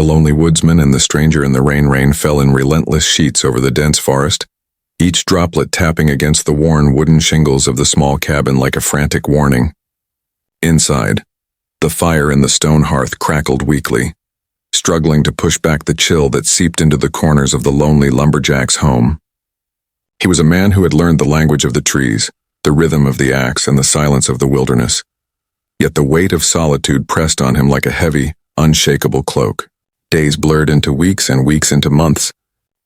The lonely woodsman and the stranger in the rain fell in relentless sheets over the dense forest, each droplet tapping against the worn wooden shingles of the small cabin like a frantic warning. Inside, the fire in the stone hearth crackled weakly, struggling to push back the chill that seeped into the corners of the lonely lumberjack's home. He was a man who had learned the language of the trees, the rhythm of the axe, and the silence of the wilderness. Yet the weight of solitude pressed on him like a heavy, unshakable cloak. Days blurred into weeks and weeks into months.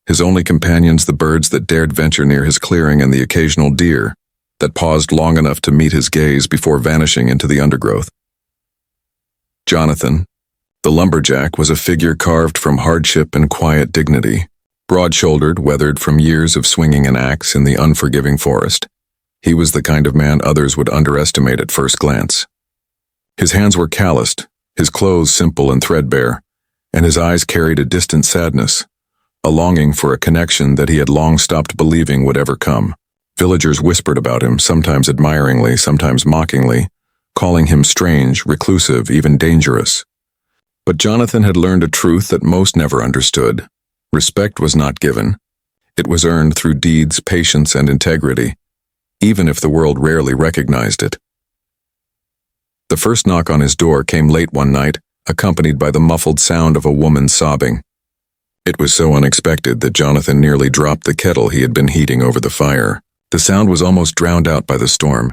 His only companions the birds that dared venture near his clearing and the occasional deer that paused long enough to meet his gaze before vanishing into the undergrowth. Jonathan, the lumberjack, was a figure carved from hardship and quiet dignity. Broad-shouldered, weathered from years of swinging an axe in the unforgiving forest, he was the kind of man others would underestimate at first glance. His hands were calloused, his clothes simple and threadbare, and his eyes carried a distant sadness, a longing for a connection that he had long stopped believing would ever come. Villagers whispered about him, sometimes admiringly, sometimes mockingly, calling him strange, reclusive, even dangerous. But Jonathan had learned a truth that most never understood. Respect was not given. It was earned through deeds, patience, and integrity, even if the world rarely recognized it. The first knock on his door came late one night, accompanied by the muffled sound of a woman sobbing. It was so unexpected that Jonathan nearly dropped the kettle he had been heating over the fire. The sound was almost drowned out by the storm,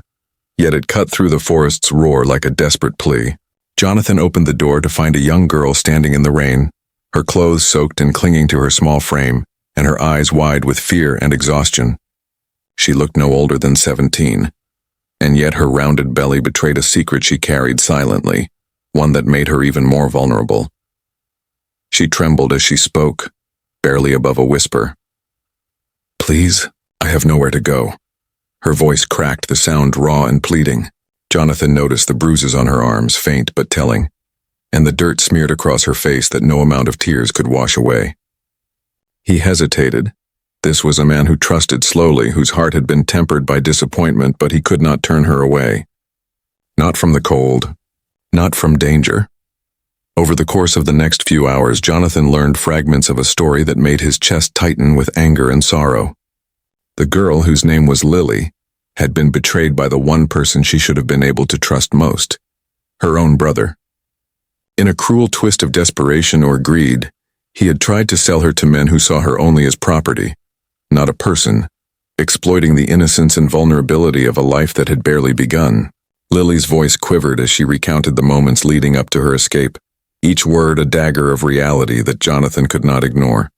yet it cut through the forest's roar like a desperate plea. Jonathan opened the door to find a young girl standing in the rain, her clothes soaked and clinging to her small frame, and her eyes wide with fear and exhaustion. She looked no older than 17, and yet her rounded belly betrayed a secret she carried silently, one that made her even more vulnerable. She trembled as she spoke, barely above a whisper. "Please, I have nowhere to go." Her voice cracked, the sound raw and pleading. Jonathan noticed the bruises on her arms, faint but telling, and the dirt smeared across her face that no amount of tears could wash away. He hesitated. This was a man who trusted slowly, whose heart had been tempered by disappointment, but he could not turn her away. Not from the cold, not from danger. Over the course of the next few hours, Jonathan learned fragments of a story that made his chest tighten with anger and sorrow. The girl, whose name was Lily, had been betrayed by the one person she should have been able to trust most, her own brother. In a cruel twist of desperation or greed, he had tried to sell her to men who saw her only as property, not a person, exploiting the innocence and vulnerability of a life that had barely begun. Lily's voice quivered as she recounted the moments leading up to her escape, each word a dagger of reality that Jonathan could not ignore.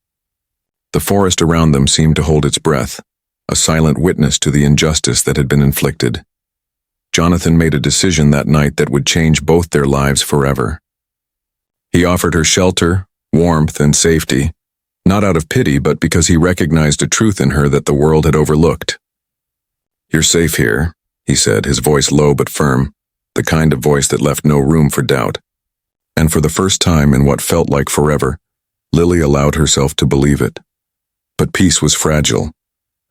The forest around them seemed to hold its breath, a silent witness to the injustice that had been inflicted. Jonathan made a decision that night that would change both their lives forever. He offered her shelter, warmth, and safety, not out of pity but because he recognized a truth in her that the world had overlooked. "You're safe here," he said, his voice low but firm, the kind of voice that left no room for doubt. And for the first time in what felt like forever, Lily allowed herself to believe it. But peace was fragile,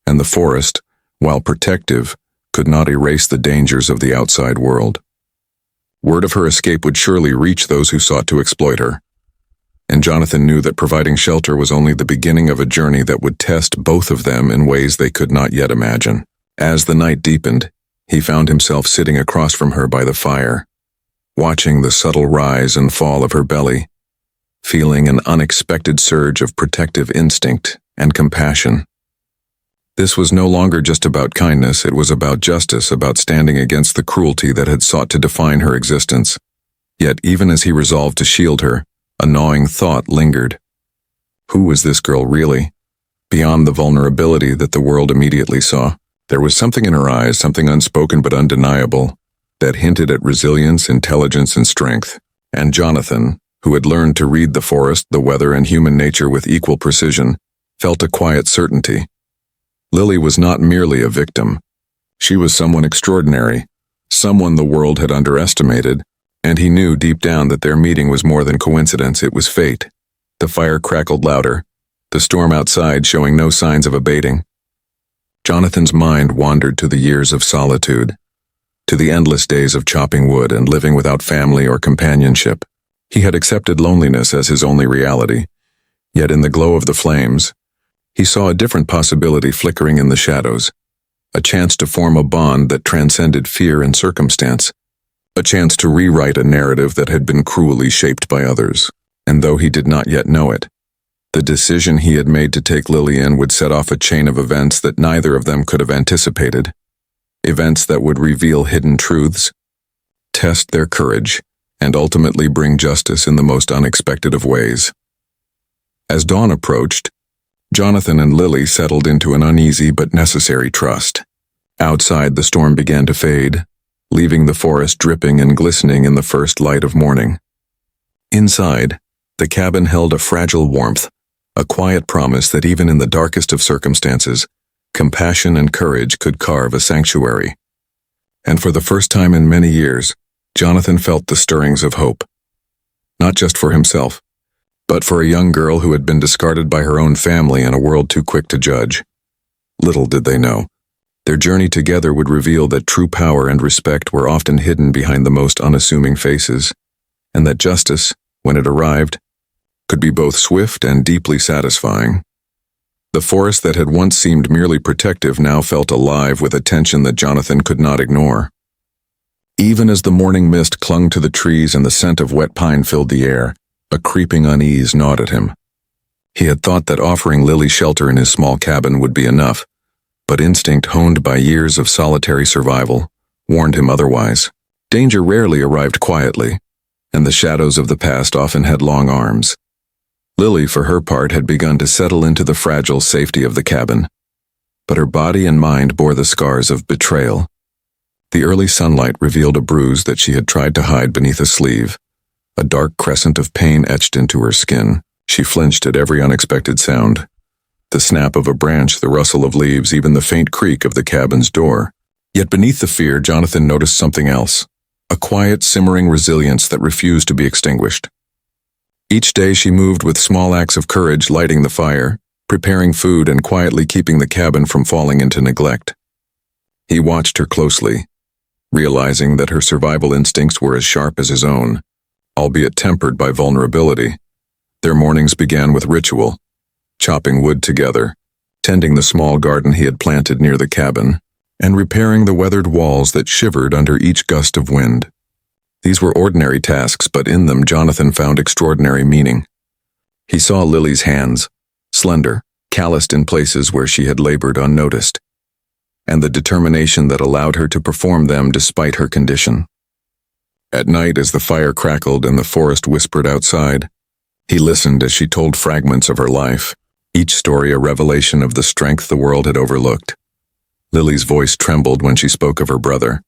and the forest, while protective, could not erase the dangers of the outside world. Word of her escape would surely reach those who sought to exploit her, and Jonathan knew that providing shelter was only the beginning of a journey that would test both of them in ways they could not yet imagine. As the night deepened, he found himself sitting across from her by the fire, watching the subtle rise and fall of her belly, feeling an unexpected surge of protective instinct and compassion. This was no longer just about kindness, it was about justice, about standing against the cruelty that had sought to define her existence. Yet even as he resolved to shield her, a gnawing thought lingered. Who was this girl really? Beyond the vulnerability that the world immediately saw, there was something in her eyes, something unspoken but undeniable, that hinted at resilience, intelligence, and strength. And Jonathan, who had learned to read the forest, the weather, and human nature with equal precision, felt a quiet certainty. Lily was not merely a victim. She was someone extraordinary, someone the world had underestimated, and he knew deep down that their meeting was more than coincidence, it was fate. The fire crackled louder, the storm outside showing no signs of abating. Jonathan's mind wandered to the years of solitude, to the endless days of chopping wood and living without family or companionship. He had accepted loneliness as his only reality, yet in the glow of the flames, he saw a different possibility flickering in the shadows, a chance to form a bond that transcended fear and circumstance, a chance to rewrite a narrative that had been cruelly shaped by others. And though he did not yet know it, the decision he had made to take Lily in would set off a chain of events that neither of them could have anticipated, events that would reveal hidden truths, test their courage, and ultimately bring justice in the most unexpected of ways. As dawn approached, Jonathan and Lily settled into an uneasy but necessary trust. Outside, the storm began to fade, leaving the forest dripping and glistening in the first light of morning. Inside, the cabin held a fragile warmth, a quiet promise that even in the darkest of circumstances, compassion and courage could carve a sanctuary. And for the first time in many years, Jonathan felt the stirrings of hope. Not just for himself, but for a young girl who had been discarded by her own family in a world too quick to judge. Little did they know, their journey together would reveal that true power and respect were often hidden behind the most unassuming faces, and that justice, when it arrived, could be both swift and deeply satisfying. The forest that had once seemed merely protective now felt alive with a tension that Jonathan could not ignore. Even as the morning mist clung to the trees and the scent of wet pine filled the air, a creeping unease gnawed at him. He had thought that offering Lily shelter in his small cabin would be enough, but instinct honed by years of solitary survival warned him otherwise. Danger rarely arrived quietly, and the shadows of the past often had long arms. Lily, for her part, had begun to settle into the fragile safety of the cabin, but her body and mind bore the scars of betrayal. The early sunlight revealed a bruise that she had tried to hide beneath a sleeve, a dark crescent of pain etched into her skin. She flinched at every unexpected sound. The snap of a branch, the rustle of leaves, even the faint creak of the cabin's door. Yet beneath the fear, Jonathan noticed something else, a quiet, simmering resilience that refused to be extinguished. Each day she moved with small acts of courage, lighting the fire, preparing food, and quietly keeping the cabin from falling into neglect. He watched her closely, realizing that her survival instincts were as sharp as his own, albeit tempered by vulnerability. Their mornings began with ritual, chopping wood together, tending the small garden he had planted near the cabin, and repairing the weathered walls that shivered under each gust of wind. These were ordinary tasks, but in them Jonathan found extraordinary meaning. He saw Lily's hands, slender, calloused in places where she had labored unnoticed, and the determination that allowed her to perform them despite her condition. At night, as the fire crackled and the forest whispered outside, he listened as she told fragments of her life, each story a revelation of the strength the world had overlooked. Lily's voice trembled when she spoke of her brother.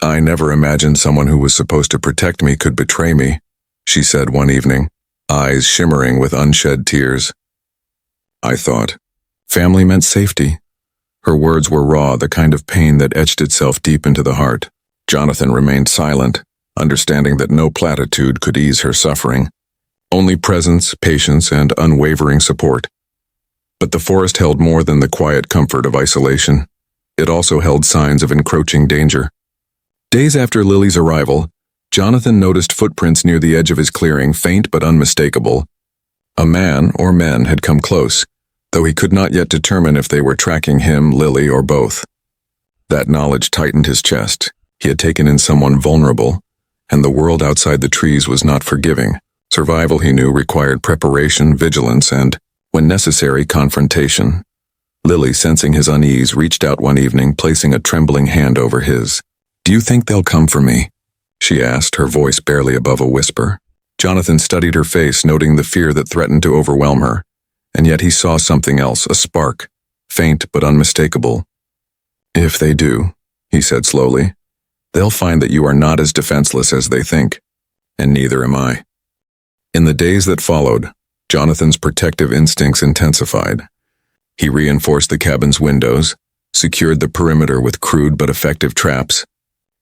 "I never imagined someone who was supposed to protect me could betray me," she said one evening, eyes shimmering with unshed tears. "I thought family meant safety." Her words were raw, the kind of pain that etched itself deep into the heart. Jonathan remained silent, understanding that no platitude could ease her suffering. Only presence, patience, and unwavering support. But the forest held more than the quiet comfort of isolation. It also held signs of encroaching danger. Days after Lily's arrival, Jonathan noticed footprints near the edge of his clearing, faint but unmistakable. A man or men had come close, though he could not yet determine if they were tracking him, Lily, or both. That knowledge tightened his chest. He had taken in someone vulnerable, and the world outside the trees was not forgiving. Survival, he knew, required preparation, vigilance, and, when necessary, confrontation. Lily, sensing his unease, reached out one evening, placing a trembling hand over his. "Do you think they'll come for me?" she asked, her voice barely above a whisper. Jonathan studied her face, noting the fear that threatened to overwhelm her, and yet he saw something else, a spark, faint but unmistakable. "If they do," he said slowly, "they'll find that you are not as defenseless as they think, and neither am I." In the days that followed, Jonathan's protective instincts intensified. He reinforced the cabin's windows, secured the perimeter with crude but effective traps,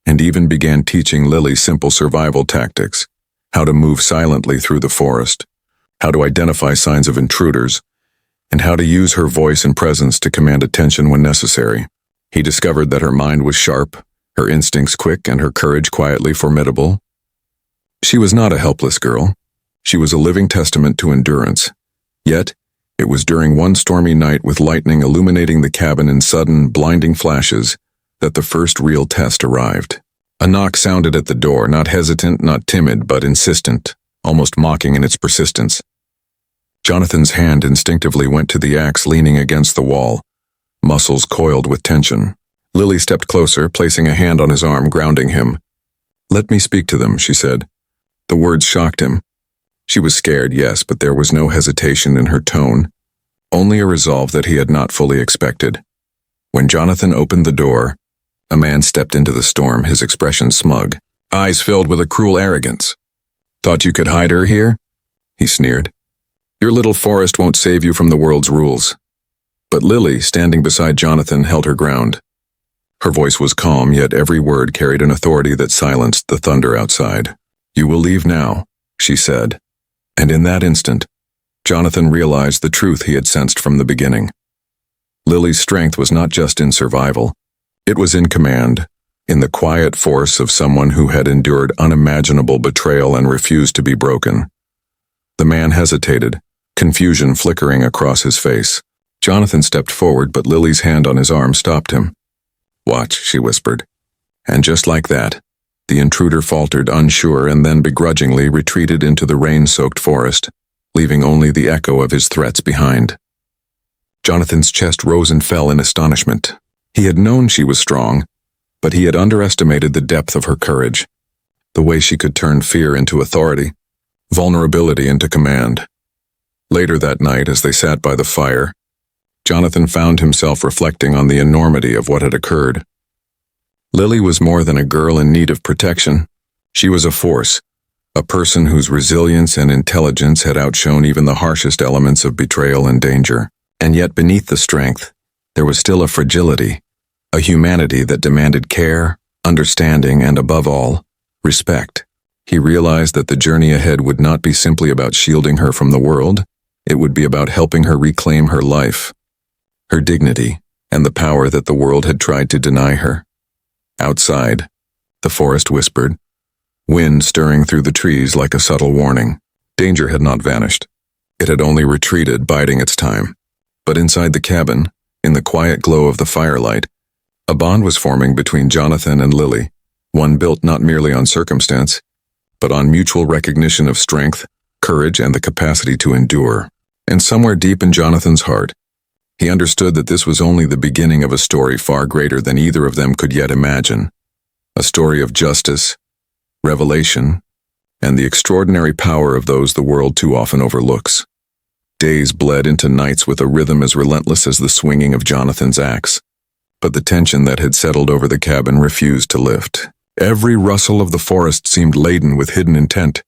and even began teaching Lily simple survival tactics, how to move silently through the forest, how to identify signs of intruders, and how to use her voice and presence to command attention when necessary. He discovered that her mind was sharp, her instincts quick, and her courage quietly formidable. She was not a helpless girl. She was a living testament to endurance. Yet, it was during one stormy night with lightning illuminating the cabin in sudden, blinding flashes that the first real test arrived. A knock sounded at the door, not hesitant, not timid, but insistent, almost mocking in its persistence. Jonathan's hand instinctively went to the axe leaning against the wall, muscles coiled with tension. Lily stepped closer, placing a hand on his arm, grounding him. "Let me speak to them," she said. The words shocked him. She was scared, yes, but there was no hesitation in her tone, only a resolve that he had not fully expected. When Jonathan opened the door, a man stepped into the storm, his expression smug, eyes filled with a cruel arrogance. "Thought you could hide her here?" he sneered. "Your little forest won't save you from the world's rules." But Lily, standing beside Jonathan, held her ground. Her voice was calm, yet every word carried an authority that silenced the thunder outside. "You will leave now," she said. And in that instant, Jonathan realized the truth he had sensed from the beginning. Lily's strength was not just in survival. It was in command, in the quiet force of someone who had endured unimaginable betrayal and refused to be broken. The man hesitated, confusion flickering across his face. Jonathan stepped forward, but Lily's hand on his arm stopped him. "Watch," she whispered. And just like that, the intruder faltered, unsure, and then begrudgingly retreated into the rain-soaked forest, leaving only the echo of his threats behind. Jonathan's chest rose and fell in astonishment. He had known she was strong, but he had underestimated the depth of her courage, the way she could turn fear into authority, vulnerability into command. Later that night, as they sat by the fire, Jonathan found himself reflecting on the enormity of what had occurred. Lily was more than a girl in need of protection. She was a force, a person whose resilience and intelligence had outshone even the harshest elements of betrayal and danger. And yet beneath the strength, there was still a fragility, a humanity that demanded care, understanding, and above all, respect. He realized that the journey ahead would not be simply about shielding her from the world. It would be about helping her reclaim her life, her dignity, and the power that the world had tried to deny her. Outside, the forest whispered, wind stirring through the trees like a subtle warning. Danger had not vanished. It had only retreated, biding its time. But inside the cabin, in the quiet glow of the firelight, a bond was forming between Jonathan and Lily, one built not merely on circumstance, but on mutual recognition of strength, courage, and the capacity to endure. And somewhere deep in Jonathan's heart, he understood that this was only the beginning of a story far greater than either of them could yet imagine. A story of justice, revelation, and the extraordinary power of those the world too often overlooks. Days bled into nights with a rhythm as relentless as the swinging of Jonathan's axe. But the tension that had settled over the cabin refused to lift. Every rustle of the forest seemed laden with hidden intent.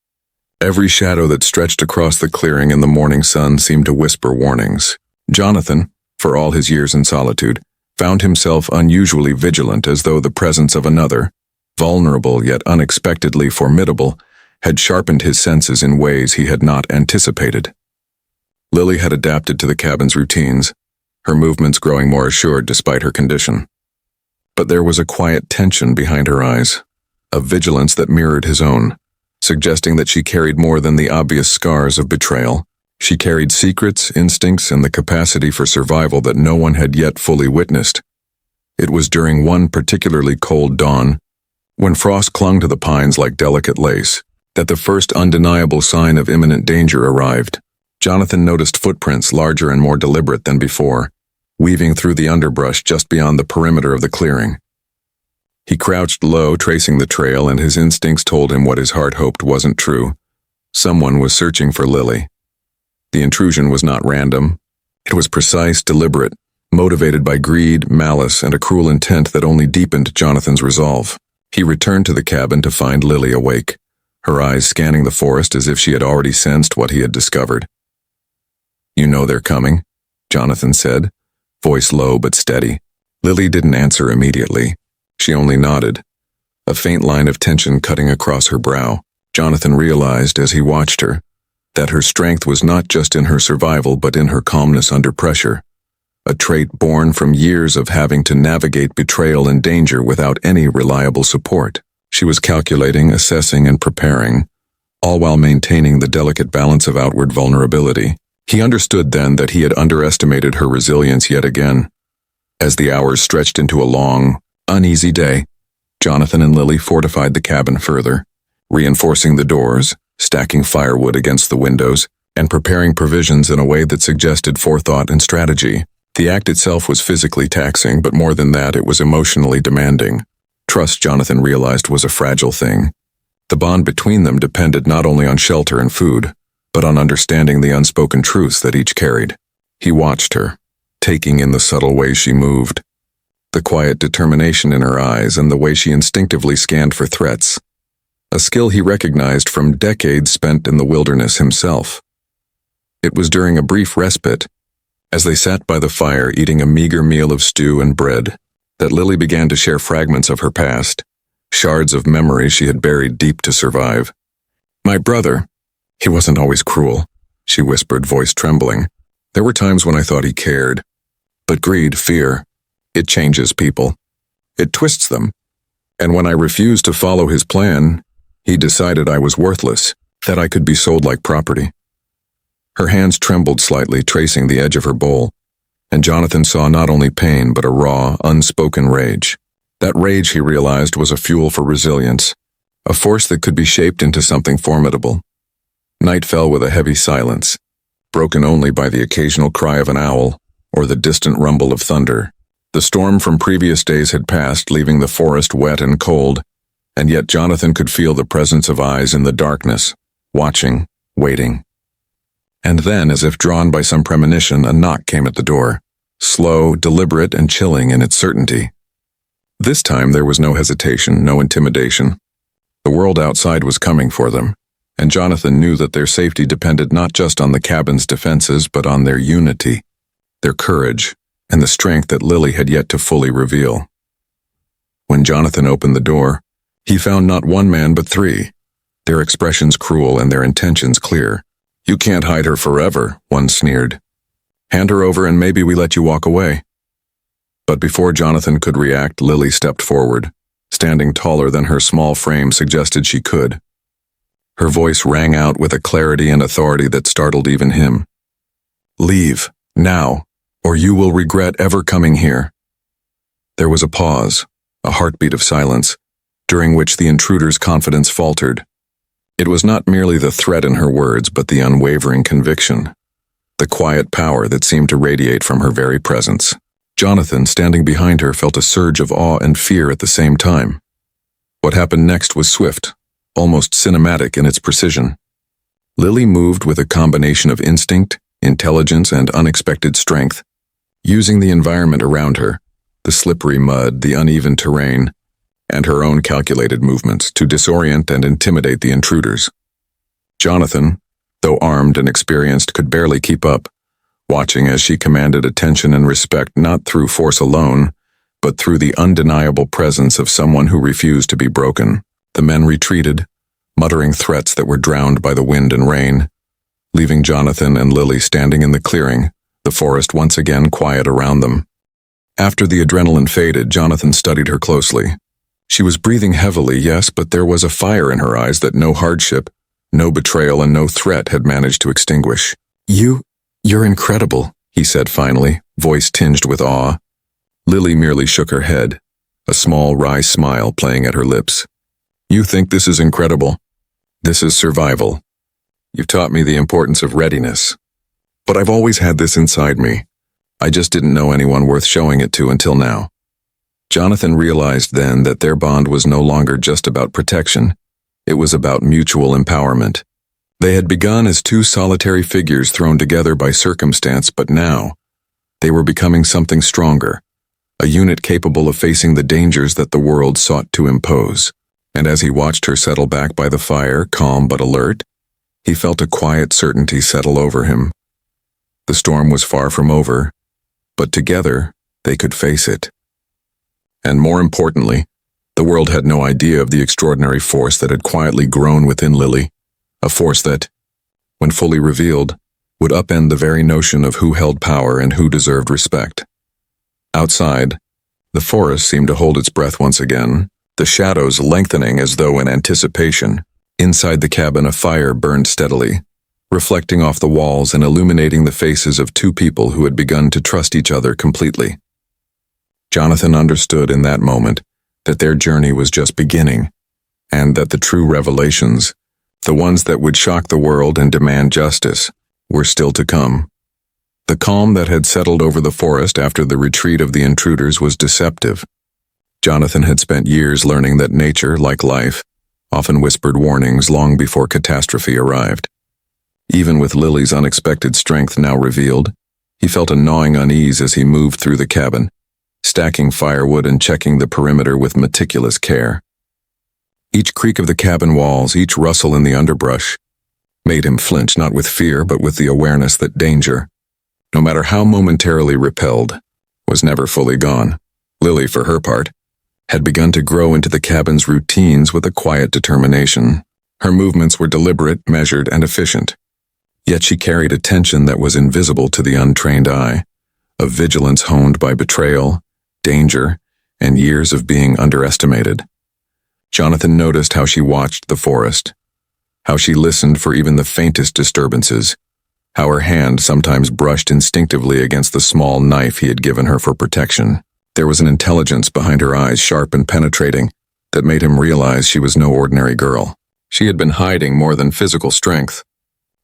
Every shadow that stretched across the clearing in the morning sun seemed to whisper warnings. Jonathan, for all his years in solitude, found himself unusually vigilant, as though the presence of another, vulnerable yet unexpectedly formidable, had sharpened his senses in ways he had not anticipated. Lily had adapted to the cabin's routines, her movements growing more assured despite her condition. But there was a quiet tension behind her eyes, a vigilance that mirrored his own, suggesting that she carried more than the obvious scars of betrayal. She carried secrets, instincts, and the capacity for survival that no one had yet fully witnessed. It was during one particularly cold dawn, when frost clung to the pines like delicate lace, that the first undeniable sign of imminent danger arrived. Jonathan noticed footprints larger and more deliberate than before, weaving through the underbrush just beyond the perimeter of the clearing. He crouched low, tracing the trail, and his instincts told him what his heart hoped wasn't true. Someone was searching for Lily. The intrusion was not random. It was precise, deliberate, motivated by greed, malice, and a cruel intent that only deepened Jonathan's resolve. He returned to the cabin to find Lily awake, her eyes scanning the forest as if she had already sensed what he had discovered. "You know they're coming," Jonathan said, voice low but steady. Lily didn't answer immediately. She only nodded, a faint line of tension cutting across her brow. Jonathan realized as he watched her that her strength was not just in her survival but in her calmness under pressure, a trait born from years of having to navigate betrayal and danger without any reliable support. She was calculating, assessing, and preparing, all while maintaining the delicate balance of outward vulnerability. He understood then that he had underestimated her resilience yet again. As the hours stretched into a long, uneasy day, Jonathan and Lily fortified the cabin further, reinforcing the doors, stacking firewood against the windows, and preparing provisions in a way that suggested forethought and strategy. The act itself was physically taxing, but more than that, it was emotionally demanding. Trust, Jonathan realized, was a fragile thing. The bond between them depended not only on shelter and food, but on understanding the unspoken truths that each carried. He watched her, taking in the subtle ways she moved, the quiet determination in her eyes and the way she instinctively scanned for threats, a skill he recognized from decades spent in the wilderness himself. It was during a brief respite, as they sat by the fire eating a meager meal of stew and bread, that Lily began to share fragments of her past, shards of memory she had buried deep to survive. "My brother, he wasn't always cruel," she whispered, voice trembling. "There were times when I thought he cared. But greed, fear, it changes people. It twists them. And when I refused to follow his plan, he decided I was worthless, that I could be sold like property." Her hands trembled slightly, tracing the edge of her bowl, and Jonathan saw not only pain but a raw, unspoken rage. That rage, he realized, was a fuel for resilience, a force that could be shaped into something formidable. Night fell with a heavy silence, broken only by the occasional cry of an owl or the distant rumble of thunder. The storm from previous days had passed, leaving the forest wet and cold, and yet Jonathan could feel the presence of eyes in the darkness, watching, waiting. And then, as if drawn by some premonition, a knock came at the door, slow, deliberate, and chilling in its certainty. This time there was no hesitation, no intimidation. The world outside was coming for them, and Jonathan knew that their safety depended not just on the cabin's defenses but on their unity, their courage, and the strength that Lily had yet to fully reveal. When Jonathan opened the door, he found not one man but three, their expressions cruel and their intentions clear. "You can't hide her forever," one sneered. "Hand her over and maybe we let you walk away." But before Jonathan could react, Lily stepped forward, standing taller than her small frame suggested she could. Her voice rang out with a clarity and authority that startled even him. "Leave, now, or you will regret ever coming here." There was a pause, a heartbeat of silence, during which the intruder's confidence faltered. It was not merely the threat in her words, but the unwavering conviction, the quiet power that seemed to radiate from her very presence. Jonathan, standing behind her, felt a surge of awe and fear at the same time. What happened next was swift, almost cinematic in its precision. Lily moved with a combination of instinct, intelligence, and unexpected strength, using the environment around her, the slippery mud, the uneven terrain, and her own calculated movements to disorient and intimidate the intruders. Jonathan, though armed and experienced, could barely keep up, watching as she commanded attention and respect not through force alone, but through the undeniable presence of someone who refused to be broken. The men retreated, muttering threats that were drowned by the wind and rain, leaving Jonathan and Lily standing in the clearing, the forest once again quiet around them. After the adrenaline faded, Jonathan studied her closely. She was breathing heavily, yes, but there was a fire in her eyes that no hardship, no betrayal, and no threat had managed to extinguish. You're incredible," he said finally, voice tinged with awe. Lily merely shook her head, a small wry smile playing at her lips. "You think this is incredible? This is survival. You've taught me the importance of readiness. But I've always had this inside me. I just didn't know anyone worth showing it to until now." Jonathan realized then that their bond was no longer just about protection. It was about mutual empowerment. They had begun as two solitary figures thrown together by circumstance, but now they were becoming something stronger, a unit capable of facing the dangers that the world sought to impose. And as he watched her settle back by the fire, calm but alert, he felt a quiet certainty settle over him. The storm was far from over, but together they could face it. And more importantly, the world had no idea of the extraordinary force that had quietly grown within Lily, a force that, when fully revealed, would upend the very notion of who held power and who deserved respect. Outside, the forest seemed to hold its breath once again, the shadows lengthening as though in anticipation. Inside the cabin, a fire burned steadily, reflecting off the walls and illuminating the faces of two people who had begun to trust each other completely. Jonathan understood in that moment that their journey was just beginning, and that the true revelations, the ones that would shock the world and demand justice, were still to come. The calm that had settled over the forest after the retreat of the intruders was deceptive. Jonathan had spent years learning that nature, like life, often whispered warnings long before catastrophe arrived. Even with Lily's unexpected strength now revealed, he felt a gnawing unease as he moved through the cabin, stacking firewood and checking the perimeter with meticulous care. Each creak of the cabin walls, each rustle in the underbrush, made him flinch not with fear but with the awareness that danger, no matter how momentarily repelled, was never fully gone. Lily, for her part, had begun to grow into the cabin's routines with a quiet determination. Her movements were deliberate, measured, and efficient. Yet she carried a tension that was invisible to the untrained eye, a vigilance honed by betrayal, danger, and years of being underestimated. Jonathan noticed how she watched the forest, how she listened for even the faintest disturbances, how her hand sometimes brushed instinctively against the small knife he had given her for protection. There was an intelligence behind her eyes, sharp and penetrating, that made him realize she was no ordinary girl. She had been hiding more than physical strength.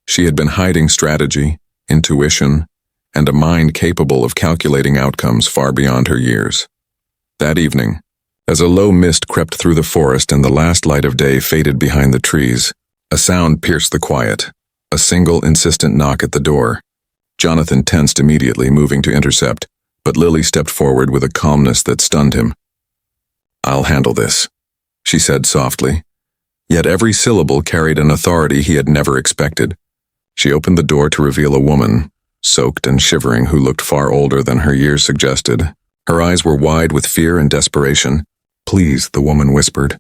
She had been hiding strategy, intuition, and a mind capable of calculating outcomes far beyond her years. That evening, as a low mist crept through the forest and the last light of day faded behind the trees, a sound pierced the quiet, a single insistent knock at the door. Jonathan tensed immediately, moving to intercept, but Lily stepped forward with a calmness that stunned him. "I'll handle this," she said softly, yet every syllable carried an authority he had never expected. She opened the door to reveal a woman, soaked and shivering, who looked far older than her years suggested. Her eyes were wide with fear and desperation. "Please," the woman whispered.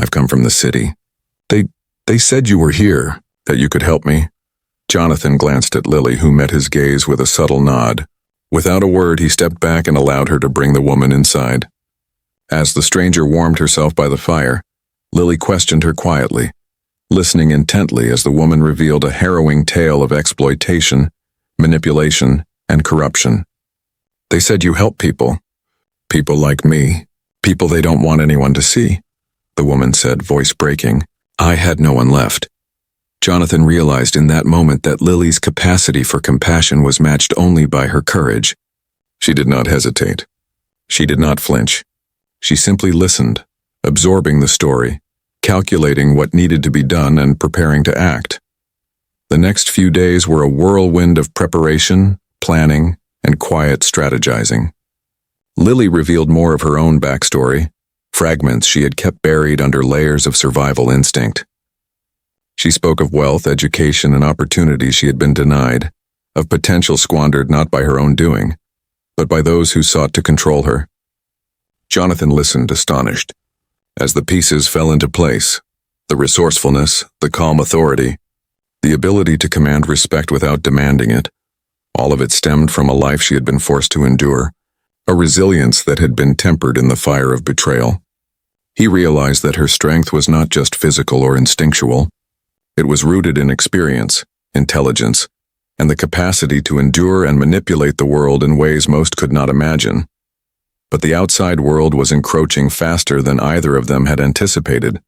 "I've come from the city. They said you were here, that you could help me." Jonathan glanced at Lily, who met his gaze with a subtle nod. Without a word, he stepped back and allowed her to bring the woman inside. As the stranger warmed herself by the fire, Lily questioned her quietly, listening intently as the woman revealed a harrowing tale of exploitation, manipulation, and corruption. "They said you help people. People like me. People they don't want anyone to see," the woman said, voice breaking. "I had no one left." Jonathan realized in that moment that Lily's capacity for compassion was matched only by her courage. She did not hesitate. She did not flinch. She simply listened, absorbing the story, calculating what needed to be done and preparing to act. The next few days were a whirlwind of preparation, planning, and quiet strategizing. Lily revealed more of her own backstory, fragments she had kept buried under layers of survival instinct. She spoke of wealth, education, and opportunities she had been denied, of potential squandered not by her own doing, but by those who sought to control her. Jonathan listened, astonished. As the pieces fell into place, the resourcefulness, the calm authority, the ability to command respect without demanding it, all of it stemmed from a life she had been forced to endure, a resilience that had been tempered in the fire of betrayal. He realized that her strength was not just physical or instinctual. It was rooted in experience, intelligence, and the capacity to endure and manipulate the world in ways most could not imagine. But the outside world was encroaching faster than either of them had anticipated.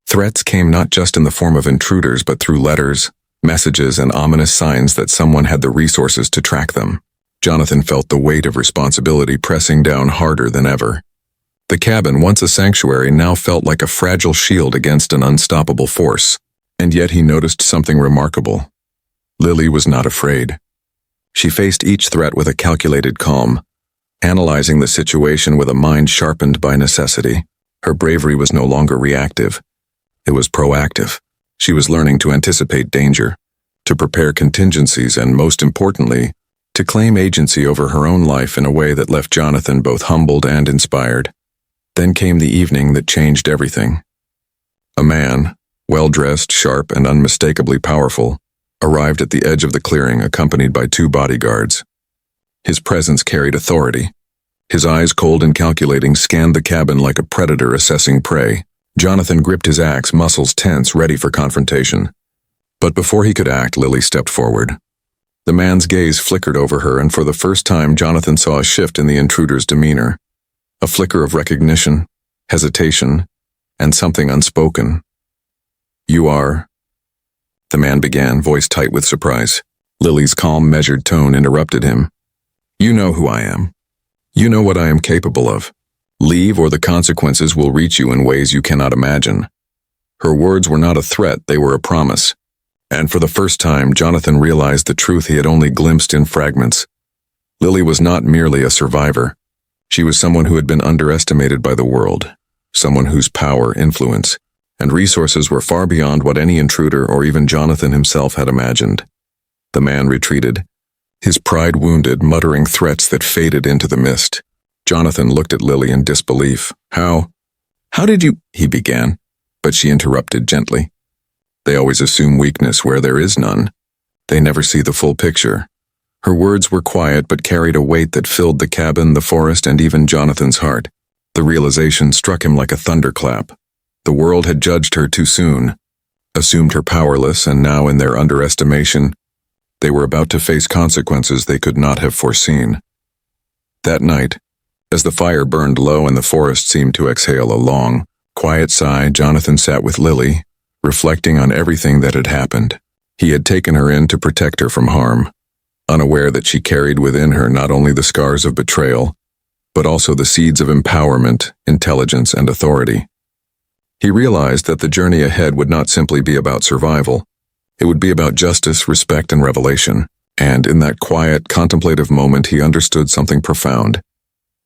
Threats came not just in the form of intruders, but through letters, messages, and ominous signs that someone had the resources to track them. Jonathan felt the weight of responsibility pressing down harder than ever. The cabin, once a sanctuary, now felt like a fragile shield against an unstoppable force. And yet he noticed something remarkable. Lily was not afraid. She faced each threat with a calculated calm, analyzing the situation with a mind sharpened by necessity. Her bravery was no longer reactive. It was proactive. She was learning to anticipate danger, to prepare contingencies, and most importantly, to claim agency over her own life in a way that left Jonathan both humbled and inspired. Then came the evening that changed everything. A man, well-dressed, sharp, and unmistakably powerful, arrived at the edge of the clearing accompanied by 2 bodyguards. His presence carried authority. His eyes, cold and calculating, scanned the cabin like a predator assessing prey. Jonathan gripped his axe, muscles tense, ready for confrontation. But before he could act, Lily stepped forward. The man's gaze flickered over her, and for the first time Jonathan saw a shift in the intruder's demeanor. A flicker of recognition, hesitation, and something unspoken. "You are—" the man began, voice tight with surprise. Lily's calm, measured tone interrupted him. "You know who I am. You know what I am capable of. Leave or the consequences will reach you in ways you cannot imagine." Her words were not a threat, they were a promise. And for the first time, Jonathan realized the truth he had only glimpsed in fragments. Lily was not merely a survivor. She was someone who had been underestimated by the world, someone whose power, influence, and resources were far beyond what any intruder or even Jonathan himself had imagined. The man retreated, his pride wounded, muttering threats that faded into the mist. Jonathan looked at Lily in disbelief. How did you—" he began, but she interrupted gently. "They always assume weakness where there is none. They never see the full picture." Her words were quiet but carried a weight that filled the cabin, the forest, and even Jonathan's heart. The realization struck him like a thunderclap. The world had judged her too soon, assumed her powerless, and now in their underestimation, they were about to face consequences they could not have foreseen. That night, as the fire burned low and the forest seemed to exhale a long, quiet sigh, Jonathan sat with Lily, reflecting on everything that had happened. He had taken her in to protect her from harm, unaware that she carried within her not only the scars of betrayal, but also the seeds of empowerment, intelligence, and authority. He realized that the journey ahead would not simply be about survival. It would be about justice, respect, and revelation. And in that quiet, contemplative moment, he understood something profound.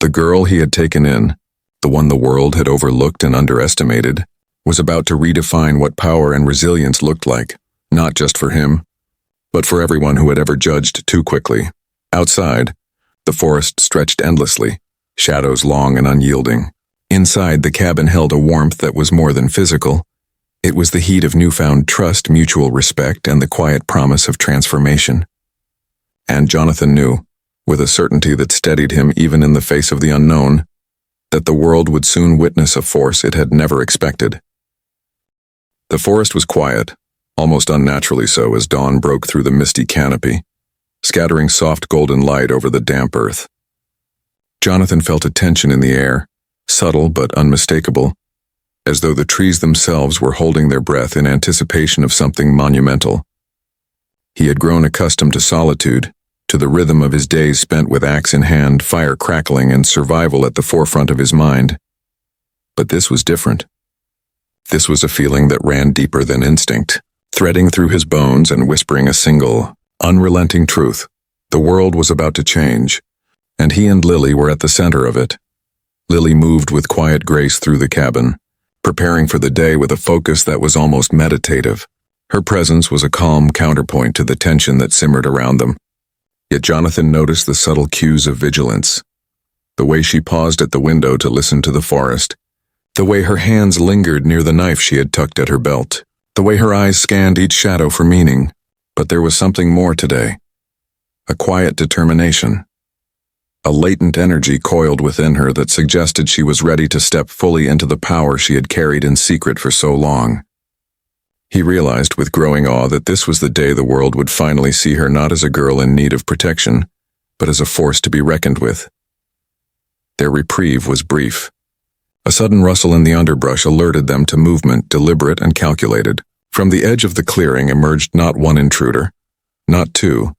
The girl he had taken in, the one the world had overlooked and underestimated, was about to redefine what power and resilience looked like, not just for him, but for everyone who had ever judged too quickly. Outside, the forest stretched endlessly, shadows long and unyielding. Inside, the cabin held a warmth that was more than physical. It was the heat of newfound trust, mutual respect, and the quiet promise of transformation. And Jonathan knew, with a certainty that steadied him even in the face of the unknown, that the world would soon witness a force it had never expected. The forest was quiet, almost unnaturally so, as dawn broke through the misty canopy, scattering soft golden light over the damp earth. Jonathan felt a tension in the air, subtle but unmistakable, as though the trees themselves were holding their breath in anticipation of something monumental. He had grown accustomed to solitude, to the rhythm of his days spent with axe in hand, fire crackling, and survival at the forefront of his mind. But this was different. This was a feeling that ran deeper than instinct, threading through his bones and whispering a single, unrelenting truth. The world was about to change, and he and Lily were at the center of it. Lily moved with quiet grace through the cabin, preparing for the day with a focus that was almost meditative. Her presence was a calm counterpoint to the tension that simmered around them. Yet Jonathan noticed the subtle cues of vigilance. The way she paused at the window to listen to the forest, the way her hands lingered near the knife she had tucked at her belt, the way her eyes scanned each shadow for meaning. But there was something more today. A quiet determination. A latent energy coiled within her that suggested she was ready to step fully into the power she had carried in secret for so long. He realized with growing awe that this was the day the world would finally see her not as a girl in need of protection, but as a force to be reckoned with. Their reprieve was brief. A sudden rustle in the underbrush alerted them to movement, deliberate and calculated. From the edge of the clearing emerged not one intruder, not two,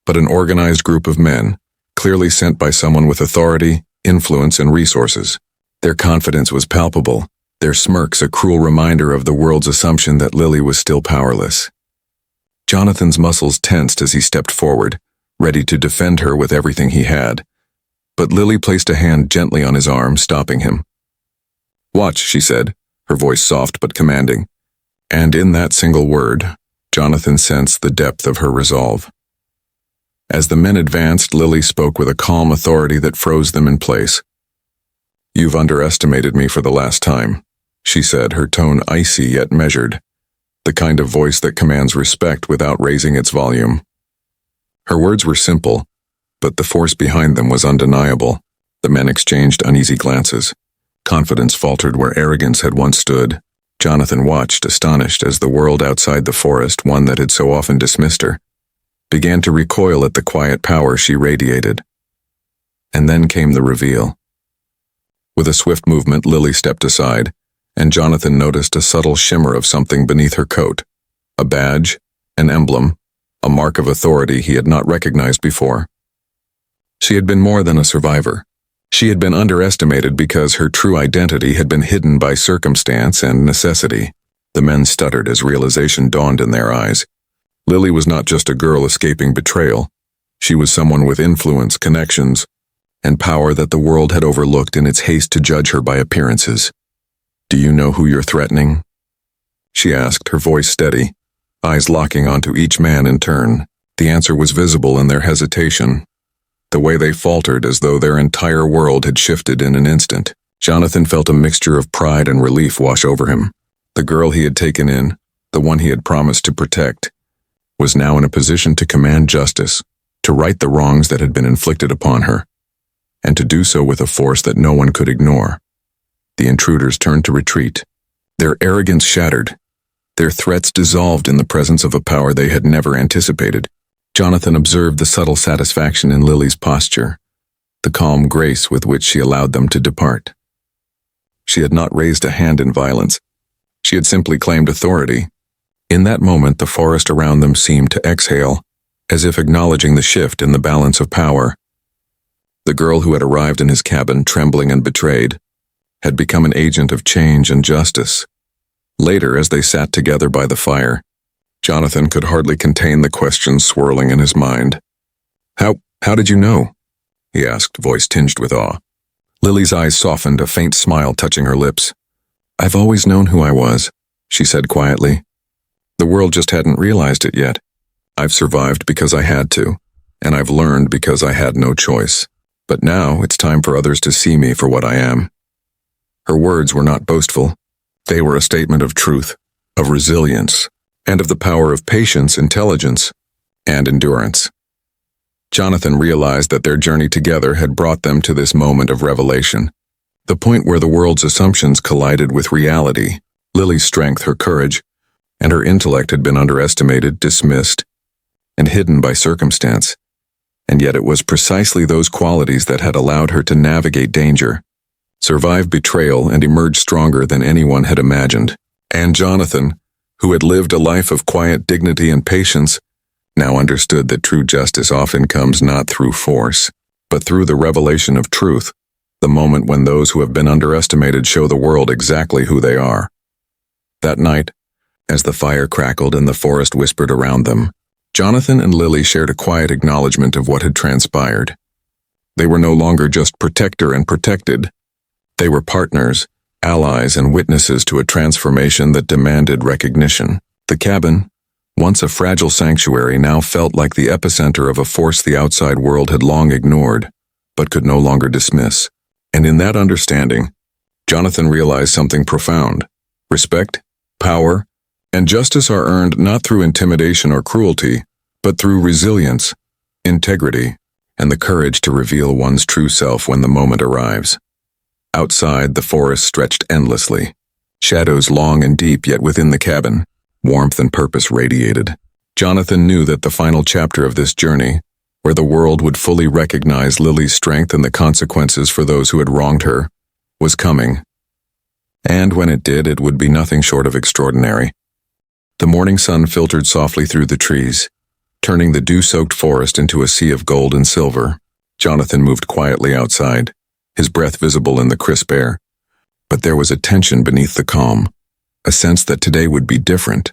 but an organized group of men, clearly sent by someone with authority, influence, and resources. Their confidence was palpable, their smirks a cruel reminder of the world's assumption that Lily was still powerless. Jonathan's muscles tensed as he stepped forward, ready to defend her with everything he had. But Lily placed a hand gently on his arm, stopping him. "Watch," she said, her voice soft but commanding. And in that single word, Jonathan sensed the depth of her resolve. As the men advanced, Lily spoke with a calm authority that froze them in place. "You've underestimated me for the last time," she said, her tone icy yet measured, the kind of voice that commands respect without raising its volume. Her words were simple, but the force behind them was undeniable. The men exchanged uneasy glances. Confidence faltered where arrogance had once stood. Jonathan watched, astonished, as the world outside the forest, one that had so often dismissed her, began to recoil at the quiet power she radiated. And then came the reveal. With a swift movement, Lily stepped aside, and Jonathan noticed a subtle shimmer of something beneath her coat. A badge, an emblem, a mark of authority he had not recognized before. She had been more than a survivor. She had been underestimated because her true identity had been hidden by circumstance and necessity. The men stuttered as realization dawned in their eyes. Lily was not just a girl escaping betrayal. She was someone with influence, connections, and power that the world had overlooked in its haste to judge her by appearances. "Do you know who you're threatening?" she asked, her voice steady, eyes locking onto each man in turn. The answer was visible in their hesitation, the way they faltered as though their entire world had shifted in an instant. Jonathan felt a mixture of pride and relief wash over him. The girl he had taken in, the one he had promised to protect, was now in a position to command justice, to right the wrongs that had been inflicted upon her, and to do so with a force that no one could ignore. The intruders turned to retreat, their arrogance shattered, their threats dissolved in the presence of a power they had never anticipated. Jonathan observed the subtle satisfaction in Lily's posture, the calm grace with which she allowed them to depart. She had not raised a hand in violence. She had simply claimed authority. In that moment, the forest around them seemed to exhale, as if acknowledging the shift in the balance of power. The girl who had arrived in his cabin, trembling and betrayed, had become an agent of change and justice. Later, as they sat together by the fire, Jonathan could hardly contain the questions swirling in his mind. How did you know?" he asked, voice tinged with awe. Lily's eyes softened, a faint smile touching her lips. "I've always known who I was," she said quietly. "The world just hadn't realized it yet. I've survived because I had to, and I've learned because I had no choice. But now it's time for others to see me for what I am." Her words were not boastful. They were a statement of truth, of resilience, and of the power of patience, intelligence, and endurance. Jonathan realized that their journey together had brought them to this moment of revelation, the point where the world's assumptions collided with reality. Lily's strength, her courage, and her intellect had been underestimated, dismissed, and hidden by circumstance. And yet it was precisely those qualities that had allowed her to navigate danger, survive betrayal, and emerge stronger than anyone had imagined. And Jonathan, who had lived a life of quiet dignity and patience, now understood that true justice often comes not through force, but through the revelation of truth, the moment when those who have been underestimated show the world exactly who they are. That night, as the fire crackled and the forest whispered around them, Jonathan and Lily shared a quiet acknowledgement of what had transpired. They were no longer just protector and protected. They were partners, allies, and witnesses to a transformation that demanded recognition. The cabin, once a fragile sanctuary, now felt like the epicenter of a force the outside world had long ignored, but could no longer dismiss. And in that understanding, Jonathan realized something profound. Respect, power, and justice are earned not through intimidation or cruelty, but through resilience, integrity, and the courage to reveal one's true self when the moment arrives. Outside, the forest stretched endlessly, shadows long and deep, yet within the cabin, warmth and purpose radiated. Jonathan knew that the final chapter of this journey, where the world would fully recognize Lily's strength and the consequences for those who had wronged her, was coming. And when it did, it would be nothing short of extraordinary. The morning sun filtered softly through the trees, turning the dew-soaked forest into a sea of gold and silver. Jonathan moved quietly outside, his breath visible in the crisp air. But there was a tension beneath the calm, a sense that today would be different,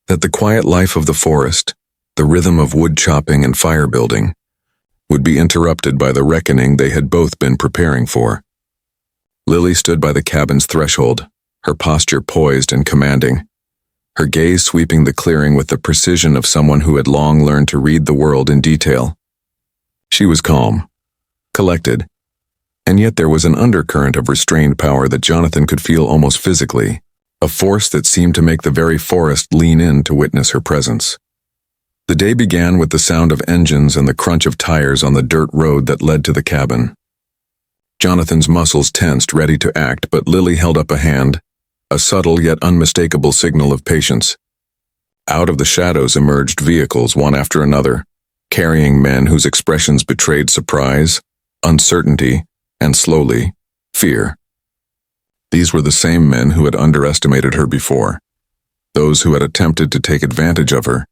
that the quiet life of the forest, the rhythm of wood chopping and fire building, would be interrupted by the reckoning they had both been preparing for. Lily stood by the cabin's threshold, her posture poised and commanding, her gaze sweeping the clearing with the precision of someone who had long learned to read the world in detail. She was calm, collected, and yet there was an undercurrent of restrained power that Jonathan could feel almost physically, a force that seemed to make the very forest lean in to witness her presence. The day began with the sound of engines and the crunch of tires on the dirt road that led to the cabin. Jonathan's muscles tensed, ready to act, but Lily held up a hand, a subtle yet unmistakable signal of patience. Out of the shadows emerged vehicles, one after another, carrying men whose expressions betrayed surprise, uncertainty, and slowly, fear. These were the same men who had underestimated her before, those who had attempted to take advantage of her,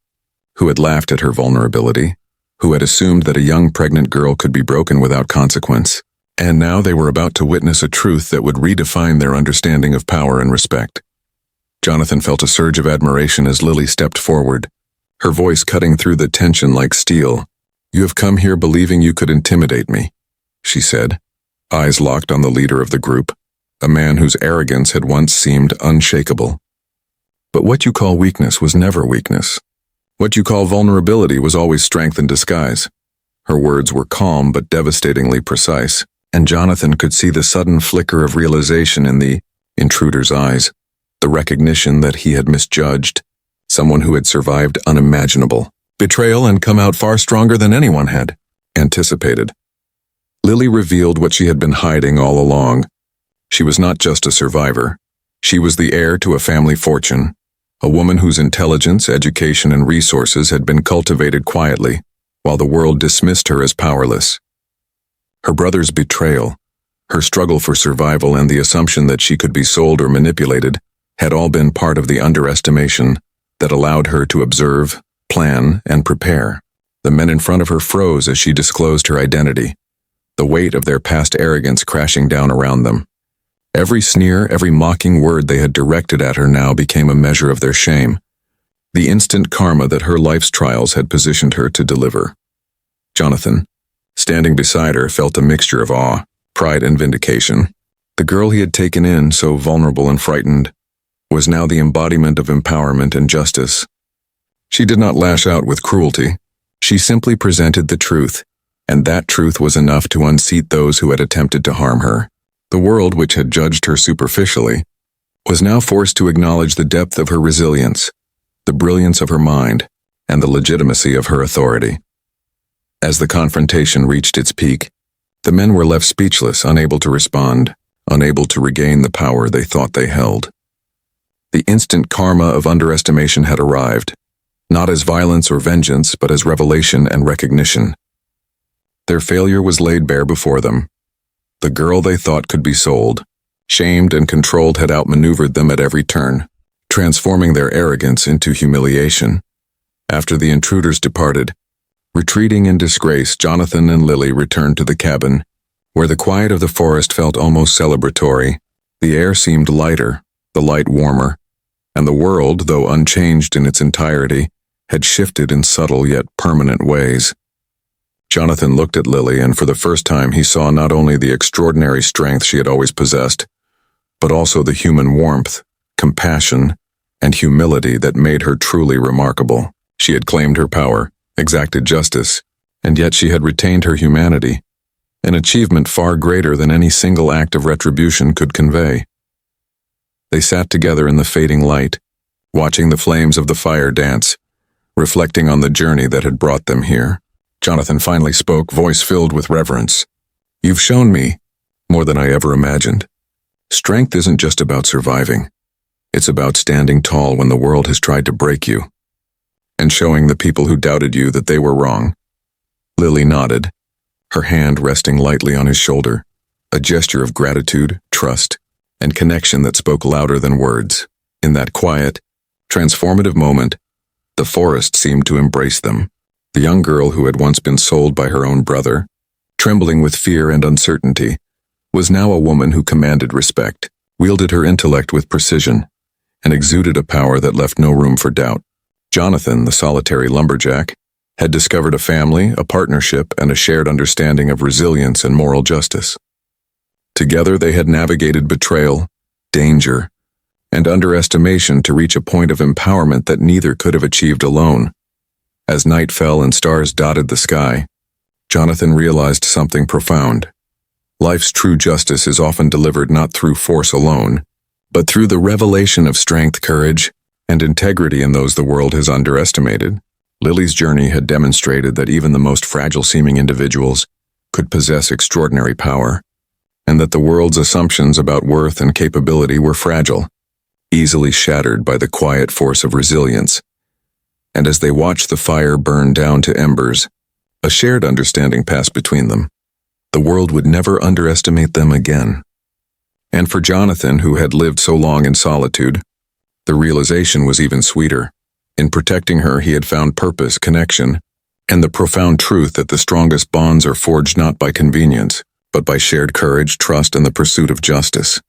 who had laughed at her vulnerability, who had assumed that a young pregnant girl could be broken without consequence. And now they were about to witness a truth that would redefine their understanding of power and respect. Jonathan felt a surge of admiration as Lily stepped forward, her voice cutting through the tension like steel. "You have come here believing you could intimidate me," she said, eyes locked on the leader of the group, a man whose arrogance had once seemed unshakable. "But what you call weakness was never weakness. What you call vulnerability was always strength in disguise." Her words were calm but devastatingly precise, and Jonathan could see the sudden flicker of realization in the intruder's eyes, the recognition that he had misjudged, someone who had survived unimaginable betrayal and come out far stronger than anyone had anticipated. Lily revealed what she had been hiding all along. She was not just a survivor. She was the heir to a family fortune, a woman whose intelligence, education, and resources had been cultivated quietly, while the world dismissed her as powerless. Her brother's betrayal, her struggle for survival, and the assumption that she could be sold or manipulated had all been part of the underestimation that allowed her to observe, plan, and prepare. The men in front of her froze as she disclosed her identity, the weight of their past arrogance crashing down around them. Every sneer, every mocking word they had directed at her now became a measure of their shame, the instant karma that her life's trials had positioned her to deliver. Jonathan, standing beside her, felt a mixture of awe, pride, and vindication. The girl he had taken in, so vulnerable and frightened, was now the embodiment of empowerment and justice. She did not lash out with cruelty. She simply presented the truth, and that truth was enough to unseat those who had attempted to harm her. The world, which had judged her superficially, was now forced to acknowledge the depth of her resilience, the brilliance of her mind, and the legitimacy of her authority. As the confrontation reached its peak, the men were left speechless, unable to respond, unable to regain the power they thought they held. The instant karma of underestimation had arrived, not as violence or vengeance, but as revelation and recognition. Their failure was laid bare before them. The girl they thought could be sold, shamed and controlled, had outmaneuvered them at every turn, transforming their arrogance into humiliation. After the intruders departed, retreating in disgrace, Jonathan and Lily returned to the cabin, where the quiet of the forest felt almost celebratory. The air seemed lighter, the light warmer, and the world, though unchanged in its entirety, had shifted in subtle yet permanent ways. Jonathan looked at Lily, and for the first time he saw not only the extraordinary strength she had always possessed, but also the human warmth, compassion, and humility that made her truly remarkable. She had claimed her power, exacted justice, and yet she had retained her humanity, an achievement far greater than any single act of retribution could convey. They sat together in the fading light, watching the flames of the fire dance, reflecting on the journey that had brought them here. Jonathan finally spoke, voice filled with reverence. "You've shown me more than I ever imagined. Strength isn't just about surviving. It's about standing tall when the world has tried to break you, and showing the people who doubted you that they were wrong." Lily nodded, her hand resting lightly on his shoulder, a gesture of gratitude, trust, and connection that spoke louder than words. In that quiet, transformative moment, the forest seemed to embrace them. The young girl who had once been sold by her own brother, trembling with fear and uncertainty, was now a woman who commanded respect, wielded her intellect with precision, and exuded a power that left no room for doubt. Jonathan, the solitary lumberjack, had discovered a family, a partnership, and a shared understanding of resilience and moral justice. Together they had navigated betrayal, danger, and underestimation to reach a point of empowerment that neither could have achieved alone. As night fell and stars dotted the sky, Jonathan realized something profound. Life's true justice is often delivered not through force alone, but through the revelation of strength, courage, and integrity in those the world has underestimated. Lily's journey had demonstrated that even the most fragile-seeming individuals could possess extraordinary power, and that the world's assumptions about worth and capability were fragile, easily shattered by the quiet force of resilience. And as they watched the fire burn down to embers, a shared understanding passed between them. The world would never underestimate them again. And for Jonathan, who had lived so long in solitude, the realization was even sweeter. In protecting her, he had found purpose, connection, and the profound truth that the strongest bonds are forged not by convenience, but by shared courage, trust, and the pursuit of justice.